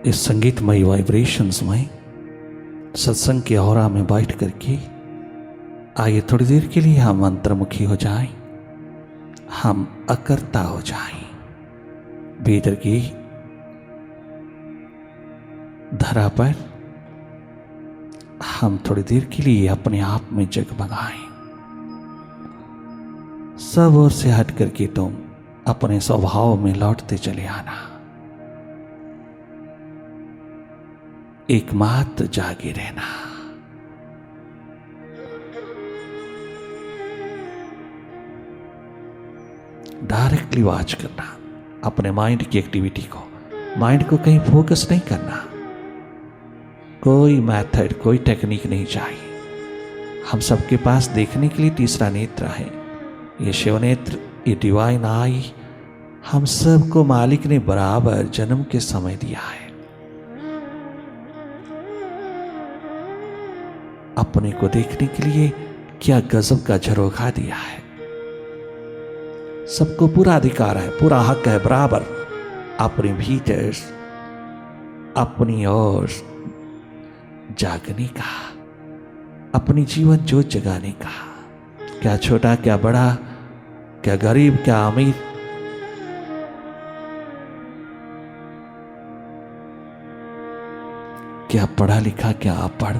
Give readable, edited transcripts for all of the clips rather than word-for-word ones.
इस संगीतमय वाइब्रेशंस में सत्संग के औरा में बैठ करके आइए थोड़ी देर के लिए हम अंतर्मुखी हो जाएं, हम अकर्ता हो जाएं। भीतर की धरा पर हम थोड़ी देर के लिए अपने आप में जगमगाएं। सब ओर से हट करके तुम अपने स्वभाव में लौटते चले आना। एकमात्र जागे रहना। डायरेक्टली वॉच करना अपने माइंड की एक्टिविटी को। माइंड को कहीं फोकस नहीं करना। कोई मेथड, कोई टेक्निक नहीं चाहिए। हम सबके पास देखने के लिए तीसरा नेत्र है। ये शिव नेत्र, ये डिवाइन आई हम सबको मालिक ने बराबर जन्म के समय दिया है। अपने को देखने के लिए क्या गजब का झरोखा दिया है। सबको पूरा अधिकार है, पूरा हक है बराबर अपने भीतर अपनी ओर जागने का, अपनी जीवन ज्योत जगाने का। क्या छोटा, क्या बड़ा, क्या गरीब, क्या अमीर, क्या पढ़ा लिखा, क्या अनपढ़,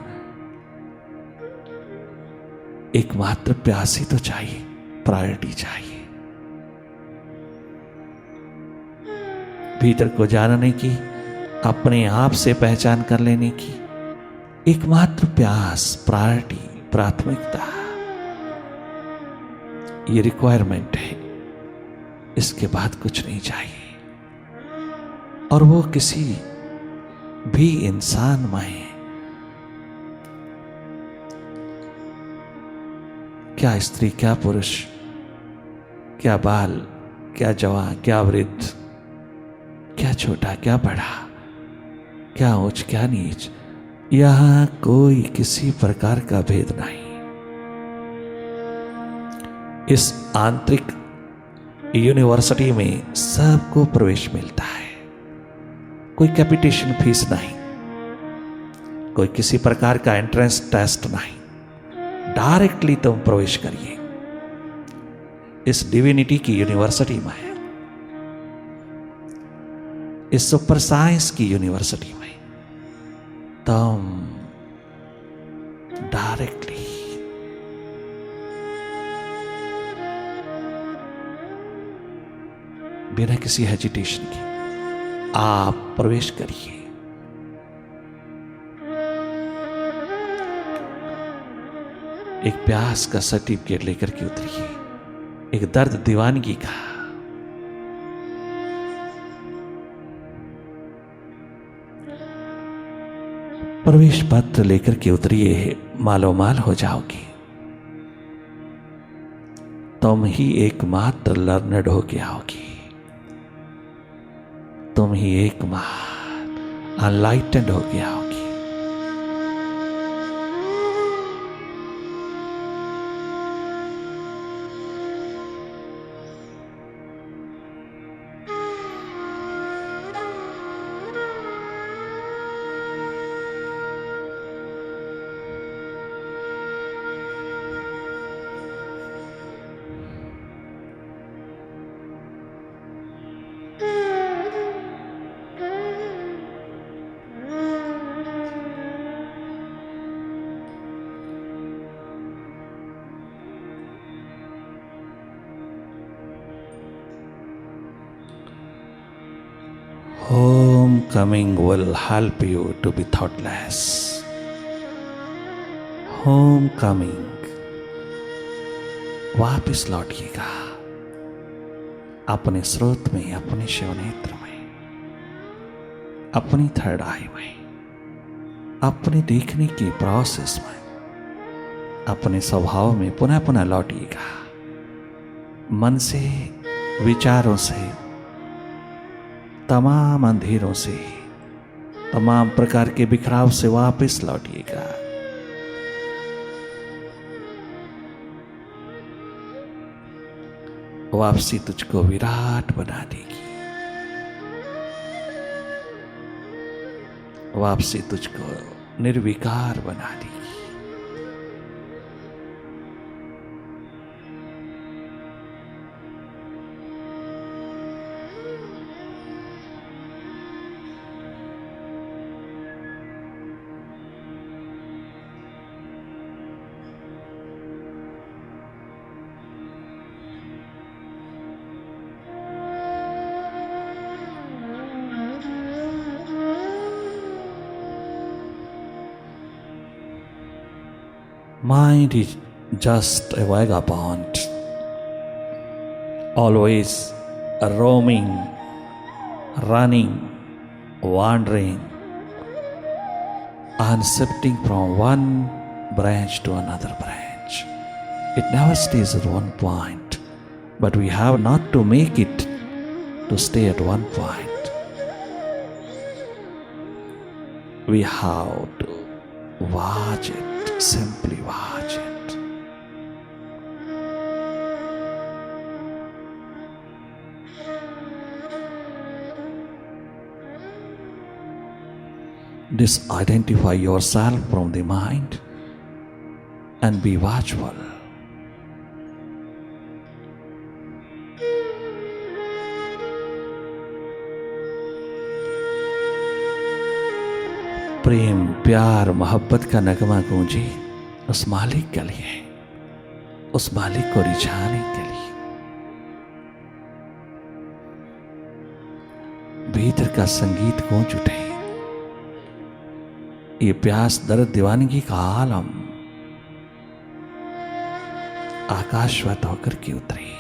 एकमात्र प्यास ही तो चाहिए, प्रायोरिटी चाहिए। भीतर को जानने की, अपने आप से पहचान कर लेने की एकमात्र प्यास, प्रायोरिटी, प्राथमिकता, ये रिक्वायरमेंट है। इसके बाद कुछ नहीं चाहिए। और वो किसी भी इंसान में, क्या स्त्री, क्या पुरुष, क्या बाल, क्या जवान, क्या वृद्ध, क्या छोटा, क्या बड़ा, क्या ऊंच, क्या नीच, यहां कोई किसी प्रकार का भेद नहीं। इस आंतरिक यूनिवर्सिटी में सबको प्रवेश मिलता है। कोई कैपिटेशन फीस नहीं, कोई किसी प्रकार का एंट्रेंस टेस्ट नहीं। डायरेक्टली तुम प्रवेश करिए इस डिविनिटी की यूनिवर्सिटी में, इस सुपर साइंस की यूनिवर्सिटी में। तुम डायरेक्टली बिना किसी हेजिटेशन के आप प्रवेश करिए। एक प्यास का सर्टिफिकेट लेकर के उतरिए, एक दर्द दीवानगी का, प्रवेश पत्र लेकर के उतरिए। मालो माल हो जाओगी। तुम ही एकमात्र लर्नड होके आओगी। तुम ही एकमात्र अनलाइटेंड होके आओगी। Homecoming will help you to be thoughtless. Homecoming, वापिस लौटिएगा अपने स्रोत में, अपने शिवनेत्र में, अपनी थर्ड आई में, अपने देखने की प्रोसेस में, अपने स्वभाव में पुनः पुनः लौटिएगा। मन से, विचारों से, तमाम अंधेरों से, तमाम प्रकार के बिखराव से वापस लौटिएगा। वापसी तुझको विराट बना देगी। वापसी तुझको निर्विकार बना देगी। Mind is just a vagabond, always roaming, running, wandering, and shifting from one branch to another branch. It never stays at one point, but we have not to make it to stay at one point. We have to watch it. Simply watch it. Disidentify yourself from the mind and be watchful. प्रेम, प्यार, मोहब्बत का नगमा गूंजे उस मालिक के लिए, उस मालिक को रिझाने के लिए। भीतर का संगीत गूंज उठे। ये प्यास, दर्द, दीवानगी का आलम आकाशवत होकर के उतरे।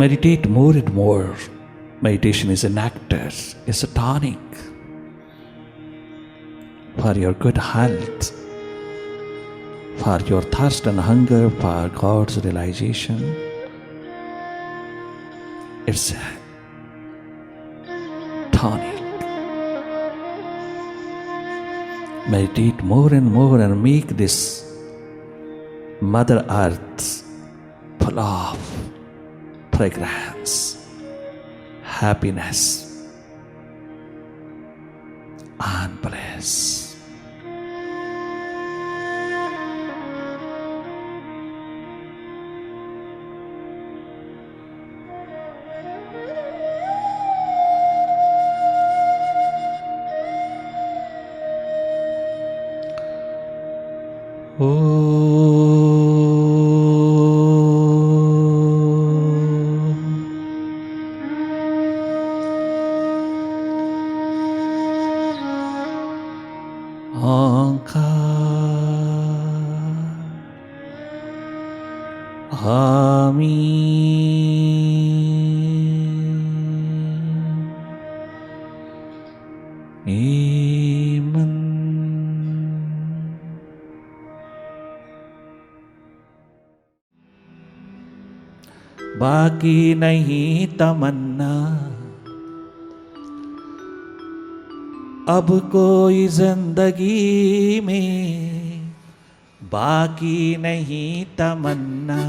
Meditate more and more. Meditation is a nectar, is a tonic for your good health, for your thirst and hunger for God's realization. It's a tonic. Meditate more and more and make this Mother Earth full of fragrance, happiness, and bliss. बाकी नहीं तमन्ना अब कोई जिंदगी में, बाकी नहीं तमन्ना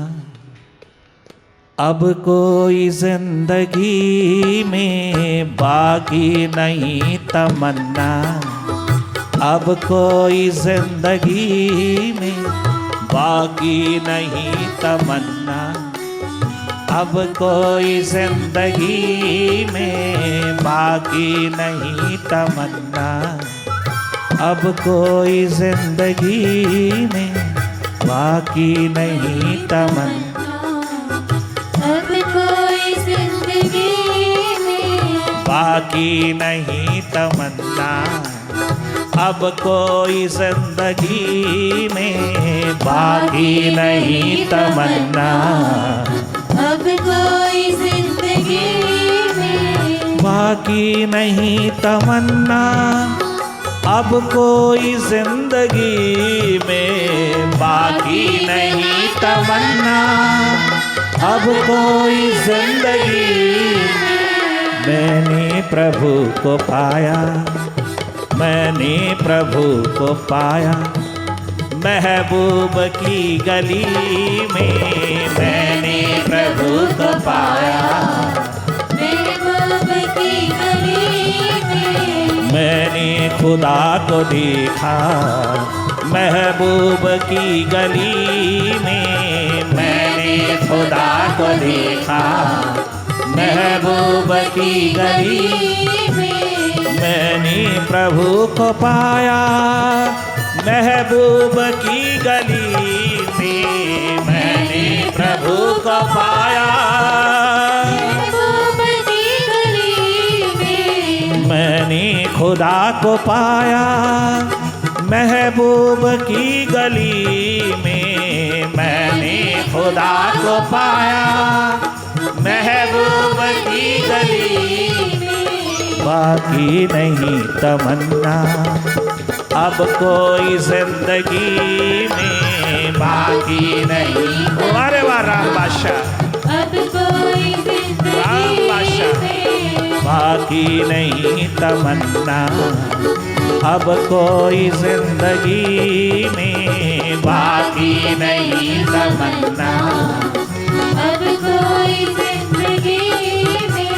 अब कोई जिंदगी में, बाकी नहीं तमन्ना अब कोई जिंदगी में, बाकी नहीं तमन्ना अब कोई जिंदगी में, बाकी नहीं तमन्ना अब कोई जिंदगी में, बाकी नहीं तमन्ना अब कोई जिंदगी में, बाकी नहीं तमन्ना अब कोई जिंदगी में, बाकी नहीं तमन्ना, अब कोई जिंदगी में, बाकी नहीं तमन्ना, अब कोई जिंदगी में, बाकी नहीं तमन्ना, अब कोई जिंदगी में। मैंने प्रभु को पाया, मैंने प्रभु को पाया, महबूब की गली में। मैंने प्रभु को पाया, महबूब की गली में। मैंने खुदा को देखा, महबूब की गली में। मैंने खुदा को देखा, महबूब की गली में। मैंने प्रभु को पाया, महबूब की गली में। मैंने प्रभु को पाया, महबूब की गली में। मैंने खुदा को पाया, महबूब की गली में। मैंने खुदा को पाया, महबूब की गली में। बाकी नहीं तमन्ना, अब कोई जिंदगी में, बाकी नहीं। अरे वाह राम बादशाह, अब कोई राम जिंदगी बादशाह। में, बाकी नहीं तमन्ना, अब कोई जिंदगी में, बाकी नहीं तमन्ना। अब कोई जिंदगी में।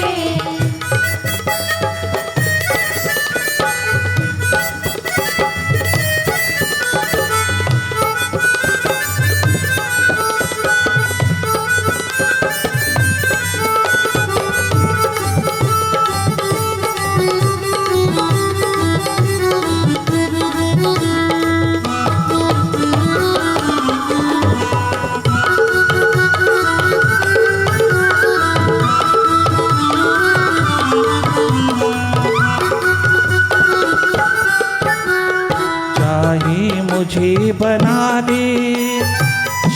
चाहे मुझे बना दे,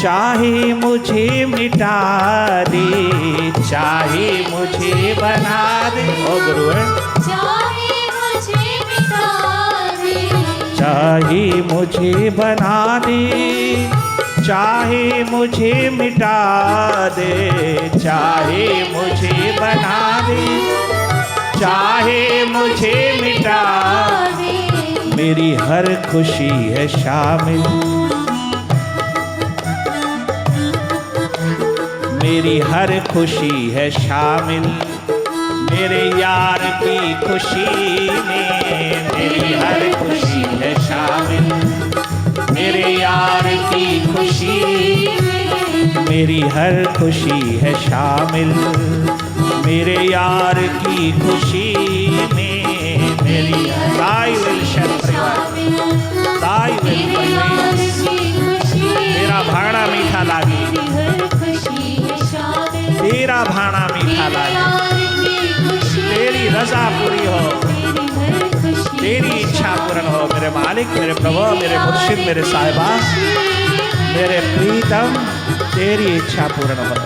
चाहे मुझे मिटा दे, चाहे मुझे बना दे। ओ गुरु है, चाहे मुझे मिटा दे, चाहे मुझे बना दे, चाहे मुझे मिटा दे, चाहे मुझे बना दे, चाहे मुझे मिटा दे। मेरी हर खुशी है शामिल, मेरी हर खुशी है शामिल, मेरे यार की खुशी में। मेरी हर खुशी है शामिल, मेरे यार की खुशी में। मेरी हर खुशी है शामिल, मेरे यार की खुशी में। मेरी ताई विलशन परिवार, ताई विल परिवार, तेरा भाड़ा मीठा लागे, तेरा भाड़ा मीठा लागे, तेरी रजा पूरी हो, तेरी इच्छा पूर्ण हो। मेरे मालिक, मेरे प्रभु, मेरे मुर्शिद, मेरे साहिबा, मेरे प्रीतम, तेरी इच्छा पूर्ण हो।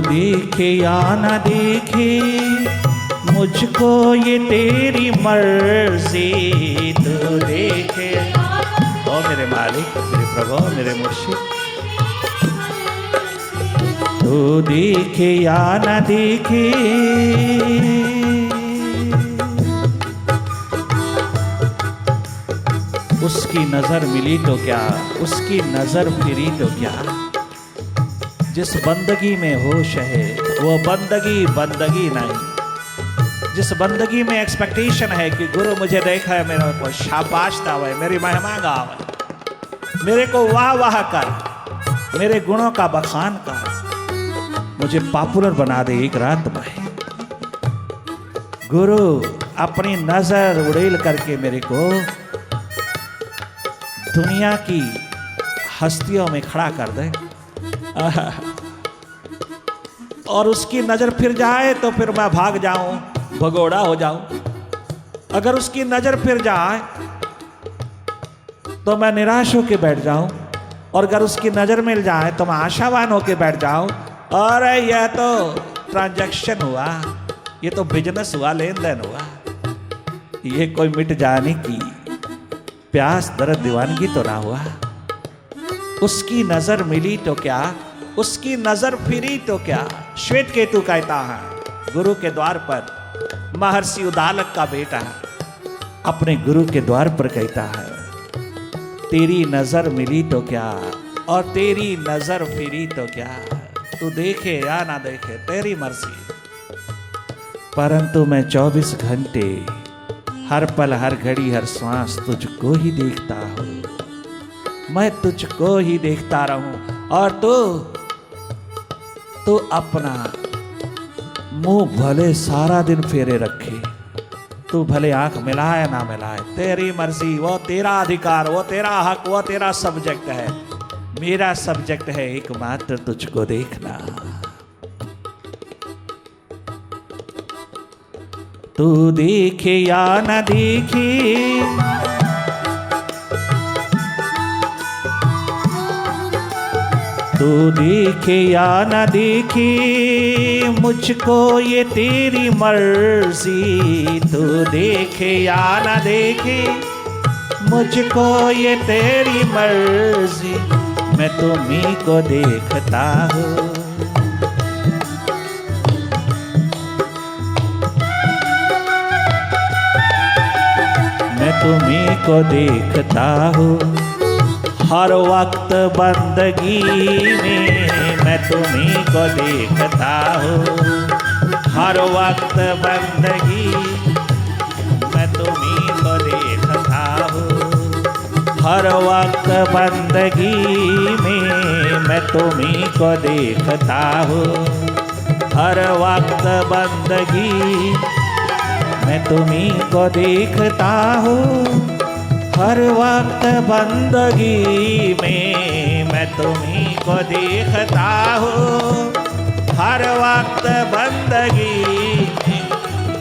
देखे या न देखे मुझको ये तेरी मर्जी, तू देखे। ओ मेरे मालिक, मेरे प्रभु, मेरे मुर्शिद, तू देखे या न देखे, उसकी नजर मिली तो क्या, उसकी नजर फिरी तो क्या। जिस बंदगी में होश है वो बंदगी बंदगी नहीं, जिस बंदगी में एक्सपेक्टेशन है कि गुरु मुझे देखा है, मेरे को शाबाश दावे, मेरी महिमा गावे, मेरे को वाह वाह कर, मेरे गुणों का बखान कर, मुझे पॉपुलर बना दे एक रात में। गुरु अपनी नजर उड़ेल करके मेरे को दुनिया की हस्तियों में खड़ा कर दे, और उसकी नजर फिर जाए तो फिर मैं भाग जाऊं, भगोड़ा हो जाऊं। अगर उसकी नजर फिर जाए तो मैं निराश होके बैठ जाऊं, और अगर उसकी नजर मिल जाए तो मैं आशावान होके बैठ जाऊं। और यह तो ट्रांजैक्शन हुआ, ये तो बिजनेस हुआ, लेन देन हुआ, ये कोई मिट जाने की प्यास दर्द दीवानगी तो ना हुआ। उसकी नजर मिली तो क्या, उसकी नजर फिरी तो क्या। श्वेत केतु कहता है गुरु के द्वार पर, महर्षि उदालक का बेटा अपने गुरु के द्वार पर कहता है, तेरी नजर मिली तो क्या और तेरी नजर फिरी तो क्या, तू देखे या ना देखे तेरी मर्जी, परंतु मैं 24 घंटे हर पल हर घड़ी हर श्वास तुझको ही देखता हूँ, मैं तुझको ही देखता रहूं। और तू अपना मुंह भले सारा दिन फेरे रखे, तू भले आंख मिलाए ना मिलाए, तेरी मर्जी, वो तेरा अधिकार, वो तेरा हक, वो तेरा सब्जेक्ट है। मेरा सब्जेक्ट है एकमात्र तुझको देखना। तू देखे या न देखे, तू देखे या न देखे, मुझको ये तेरी मर्जी। तू देखे या न देखे, मुझको ये तेरी मर्जी, मैं तुम्हीं को देखता हूँ। मैं तुम्हीं को देखता हूँ, हर वक्त बंदगी में मैं तुम्हीं को देखता हूँ। हर वक्त बंदगी मैं तुम्हीं को देखता हूँ। हर वक्त बंदगी में मैं तुम्हीं को देखता हूँ। हर वक्त बंदगी मैं तुम्हीं को देखता हूँ। हर वक्त बंदगी में मैं तुम्हीं को देखता हूँ। हर वक्त बंदगी में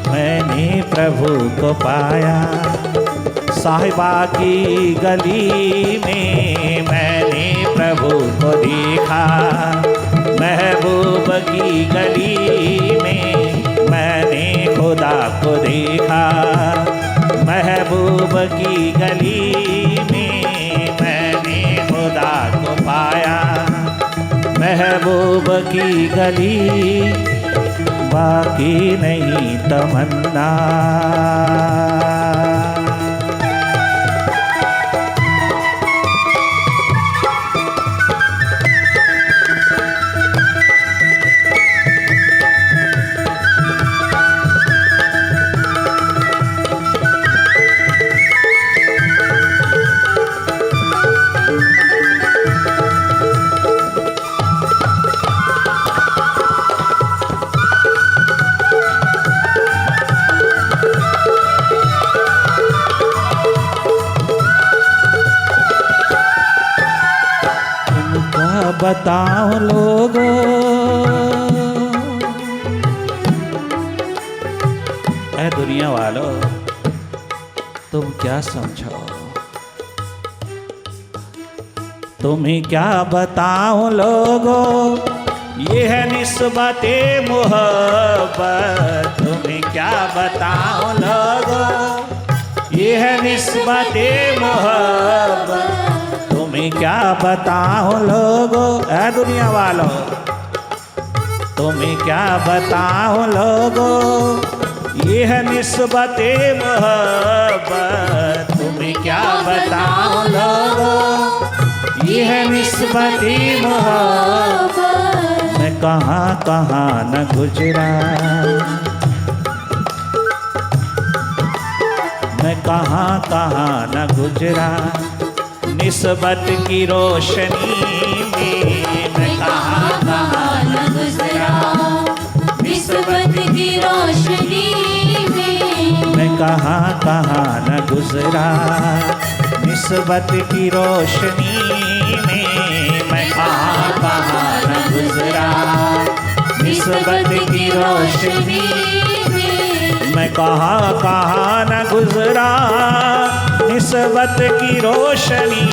मैंने प्रभु को पाया। साहिबा की गली में मैंने प्रभु को देखा। महबूब की गली में मैंने खुदा को देखा। महबूब की गली में मैंने खुदा को पाया। महबूब की गली बाकी नहीं तमन्ना। बताओ लोगों, ऐ दुनिया वालों, तुम क्या समझो? तुम्हें क्या बताओ लोगों, ये है निस्बते मोहब्बत। तुम्हें क्या बताओ लोगों, ये है निस्बते मोहब्बत। तुम्हें क्या बताओ लोगों, ऐ दुनिया वालों, तुम्हें क्या बताओ लोगों, ये है निस्बते मोहब्बत। तुम्हें क्या बताओ लोगों, ये है निस्बते मोहब्बत। मैं कहाँ कहाँ न गुजरा, मैं कहाँ कहाँ न गुजरा निस्बत की रोशनी में, मैं कहाँ कहाँ न गुजरा निस्बत की रोशनी में, मैं कहाँ कहाँ न गुजरा निस्बत की रोशनी में, मैं कहाँ कहाँ न गुजरा निस्बत की रोशनी में, मैं कहाँ कहाँ न गुजरा निस्बत की रोशनी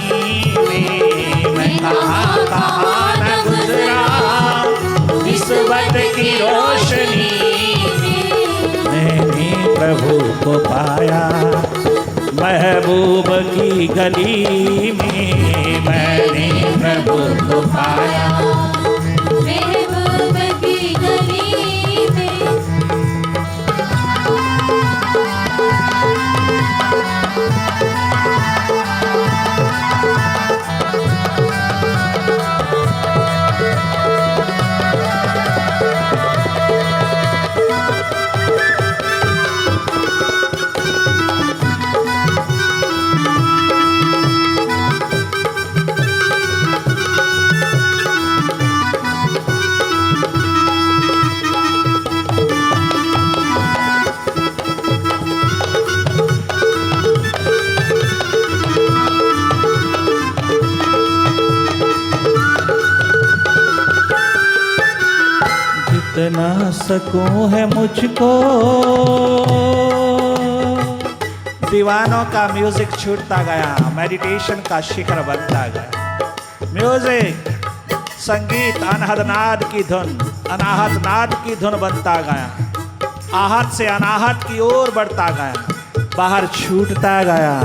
में, मैं कहाँ कहाँ न गुजरा निस्बत की रोशनी में। मैंने प्रभु को पाया महबूब की गली में, मैंने प्रभु को पाया महबूब की गली में। जितना सकूं है मुझको। दीवानों का म्यूजिक छूटता गया, मेडिटेशन का शिखर बनता गया। म्यूजिक संगीत अनहद नाद की धुन, अनाहत नाद की धुन बनता गया। आहत से अनाहत की ओर बढ़ता गया, बाहर छूटता गया,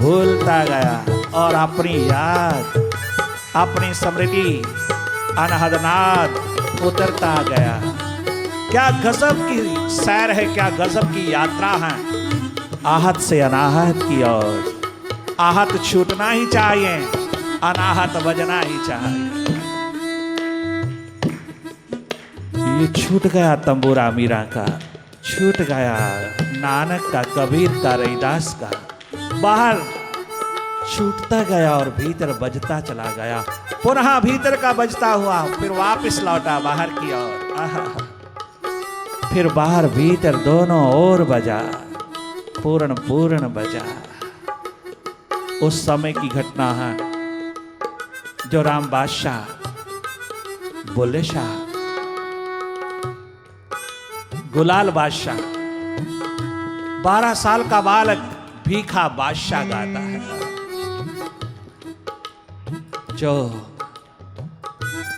भूलता गया और अपनी याद, अपनी स्मृति अनहद नाद उतरता गया। क्या गजब की सैर है, क्या गजब की यात्रा है, आहत से अनाहत की ओर। आहत छूटना ही चाहिए, अनाहत बजना ही चाहिए। ये छूट गया तंबूरा मीरा का, छूट गया नानक का, कबीर का, रैदास का। बाहर छूटता गया और भीतर बजता चला गया। पुनः भीतर का बजता हुआ फिर वापस लौटा बाहर की ओर। आहा, फिर बाहर भीतर दोनों ओर बजा, पूर्ण पूर्ण बजा। उस समय की घटना है जो राम बादशाह, बुल्ले शाह, गुलाल बादशाह, 12 साल का बालक भीखा बादशाह गाता है। जो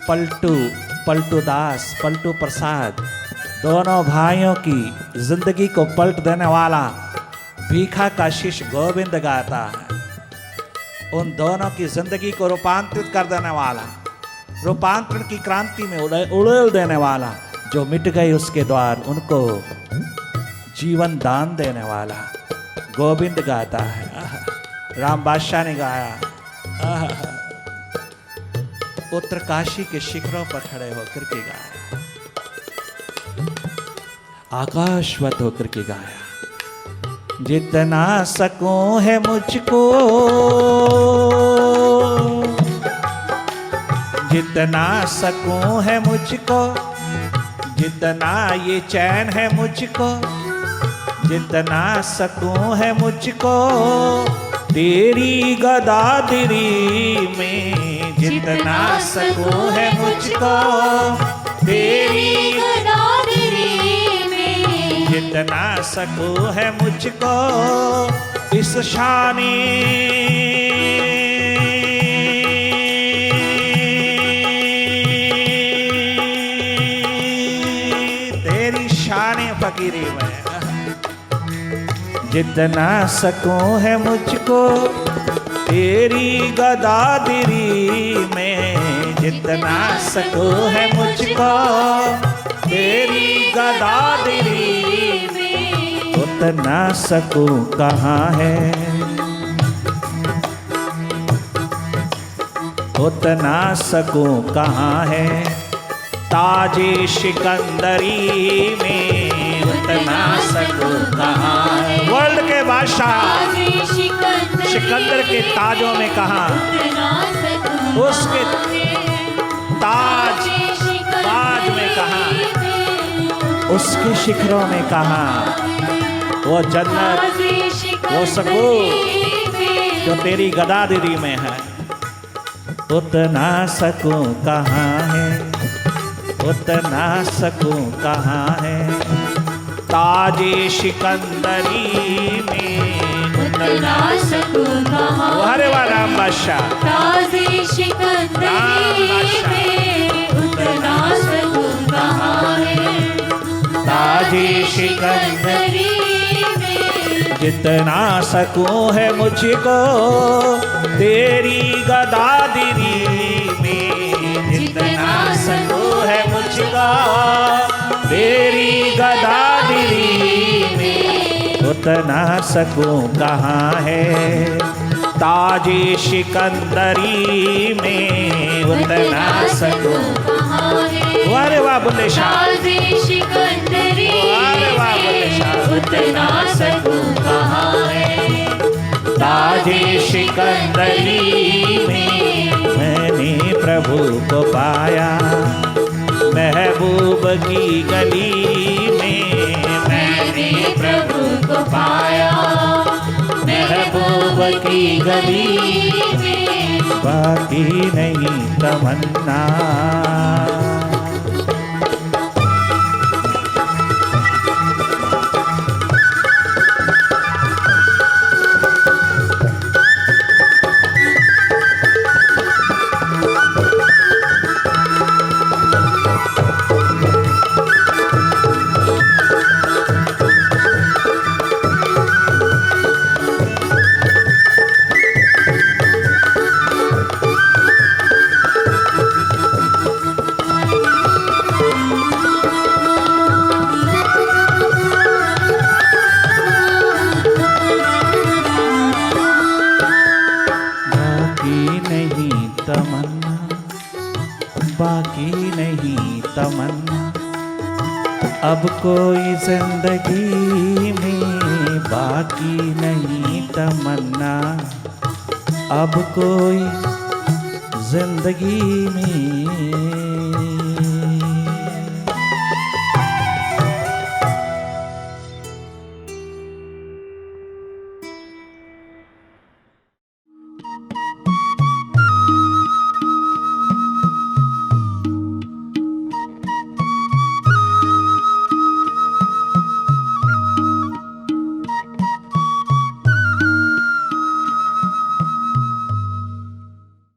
पलटू दास, पलटू प्रसाद, दोनों भाइयों की जिंदगी को पलट देने वाला भीखा का शिष्य गोविंद गाता है। उन दोनों की जिंदगी को रूपांतरित कर देने वाला, रूपांतरण की क्रांति में उड़ेल देने वाला, जो मिट गए उसके द्वार उनको जीवन दान देने वाला गोविंद गाता है। राम बादशाह ने गाया, उत्तरकाशी के शिखरों पर खड़े होकर के गाया, आकाशवत होकर के गाया। जितना सकूं है मुझको, जितना सकूं है मुझको, जितना ये चैन है मुझको, जितना सकूं है मुझको तेरी गदादरी में, जितना सकूं है मुझको तेरी गदादरी में, जितना सकूं है मुझको इस शानी तेरी शानी फकीरी में। जितना सकूं है मुझको तेरी गदादरी में, जितना सकूं है मुझको तेरी गदादरी में, उतना सकूं कहाँ है, उतना सकूं कहाँ है ताजे सिकंदरी में, उतना सकूं कहाँ है। वर्ल्ड के बादशाह ताजे सिकंदर के ताजों में कहा, उतना सकूं उसके ताज ताज में कहा, उसके शिखरों में कहा, वो जन्नत, वो सुकून जो तेरी गदादिरी में है, उतना सकूं कहाँ है, उतना सकूं कहाँ है, ताजे सिकंदरी में उतना सकूं कहाँ अरे वाह राम बादशाह, ताजे सिकंदरी में उतना सकूं कहाँ है, ताजे सिकंदरी में जितना सकूं है मुझको तेरी गदादिरी में, जितना सकूं है मुझको तेरी गदादिरी में, उतना सकूं कहाँ है, ताजे सिकंदरी में उतना सकूं कहाँ है, वारे वाह बुल्ले शाह, ताजे सिकंदरी वारे वाह बुल्ले शाह, उतना सकूं कहाँ है, ताजे सिकंदरी में मैंने प्रभु को पाया, महबूब की गली में मैंने प्रभु को पाया, महबूब की गली में बाकी नहीं तमन्ना। बाकी नहीं तमन्ना, अब कोई जिंदगी में बाकी नहीं तमन्ना, अब कोई जिंदगी में